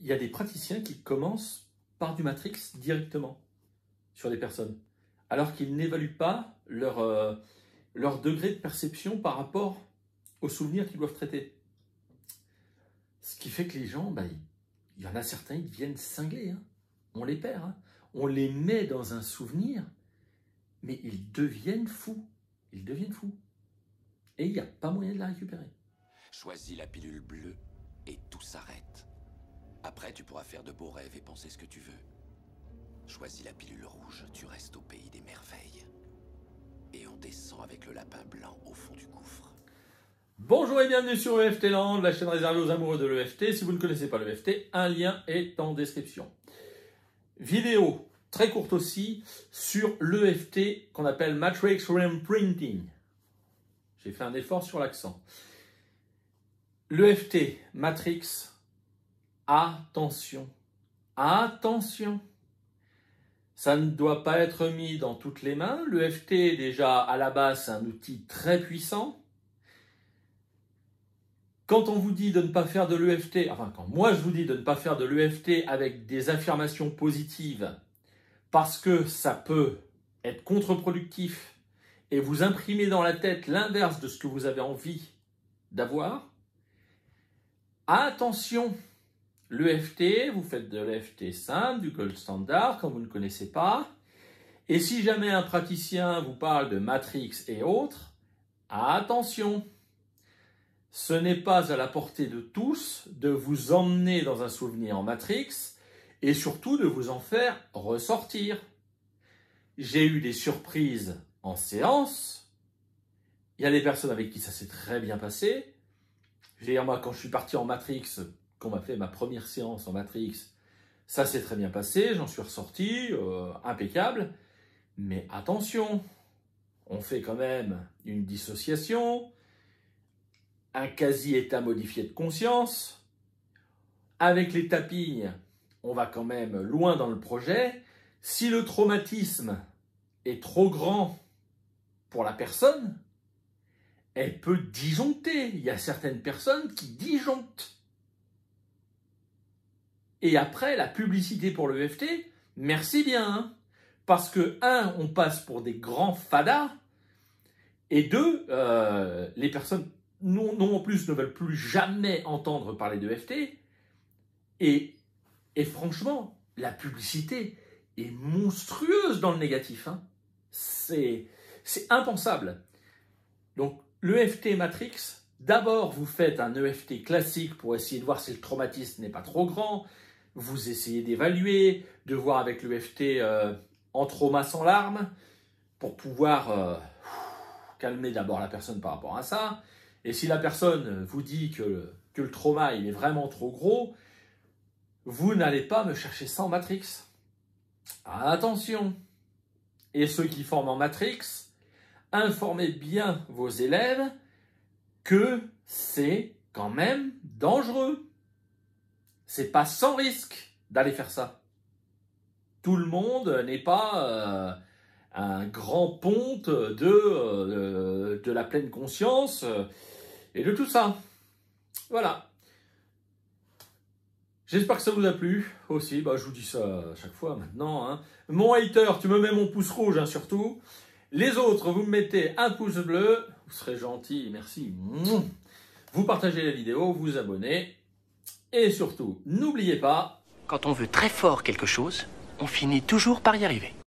il y a des praticiens qui commencent par du Matrix directement sur les personnes, alors qu'ils n'évaluent pas leur degré de perception par rapport aux souvenirs qu'ils doivent traiter. Ce qui fait que les gens, il y en a certains, ils deviennent cinglés. Hein. On les perd. Hein. On les met dans un souvenir, mais ils deviennent fous. Ils deviennent fous. Et il n'y a pas moyen de la récupérer. Choisis la pilule bleue et tout s'arrête. Après, tu pourras faire de beaux rêves et penser ce que tu veux. Choisis la pilule rouge, tu restes au pays des merveilles. Et on descend avec le lapin blanc au fond du gouffre. Bonjour et bienvenue sur EFT Land, la chaîne réservée aux amoureux de l'EFT. Si vous ne connaissez pas l'EFT, un lien est en description. Vidéo très courte aussi sur l'EFT qu'on appelle Matrix Reimprinting. J'ai fait un effort sur l'accent. L'EFT Matrix, attention, attention. Ça ne doit pas être mis dans toutes les mains. L'EFT, déjà, à la base, c'est un outil très puissant. Quand on vous dit de ne pas faire de l'EFT, enfin, quand moi je vous dis de ne pas faire de l'EFT avec des affirmations positives, parce que ça peut être contre-productif et vous imprimer dans la tête l'inverse de ce que vous avez envie d'avoir, attention! L'EFT, vous faites de l'EFT simple, du gold standard, quand vous ne connaissez pas. Et si jamais un praticien vous parle de Matrix et autres, attention! Ce n'est pas à la portée de tous de vous emmener dans un souvenir en Matrix et surtout de vous en faire ressortir. J'ai eu des surprises en séance. Il y a des personnes avec qui ça s'est très bien passé. Je veux dire, moi, quand je suis parti en Matrix, qu'on m'a fait ma première séance en Matrix, ça s'est très bien passé, j'en suis ressorti, impeccable. Mais attention, on fait quand même une dissociation, un quasi-état modifié de conscience. Avec les tappings, on va quand même loin dans le projet. Si le traumatisme est trop grand pour la personne, elle peut disjoncter. Il y a certaines personnes qui disjonctent. Et après, la publicité pour le EFT, merci bien. Hein, parce que, un, on passe pour des grands fadas. Et deux, les personnes non en plus ne veulent plus jamais entendre parler de EFT. Et franchement, la publicité est monstrueuse dans le négatif. Hein. C'est impensable. Donc, l'EFT Matrix, d'abord, vous faites un EFT classique pour essayer de voir si le traumatisme n'est pas trop grand. Vous essayez d'évaluer, de voir avec l'EFT en trauma sans larmes, pour pouvoir calmer d'abord la personne par rapport à ça. Et si la personne vous dit que le trauma il est vraiment trop gros, vous n'allez pas me chercher ça en Matrix. Attention! Et ceux qui forment en Matrix, informez bien vos élèves que c'est quand même dangereux. C'est pas sans risque d'aller faire ça. Tout le monde n'est pas un grand ponte de la pleine conscience et de tout ça. Voilà. J'espère que ça vous a plu aussi. Je vous dis ça à chaque fois maintenant. Hein. Mon hater, tu me mets mon pouce rouge hein, surtout. Les autres, vous me mettez un pouce bleu. Vous serez gentil, merci. Vous partagez la vidéo, vous abonnez. Et surtout, n'oubliez pas... Quand on veut très fort quelque chose, on finit toujours par y arriver.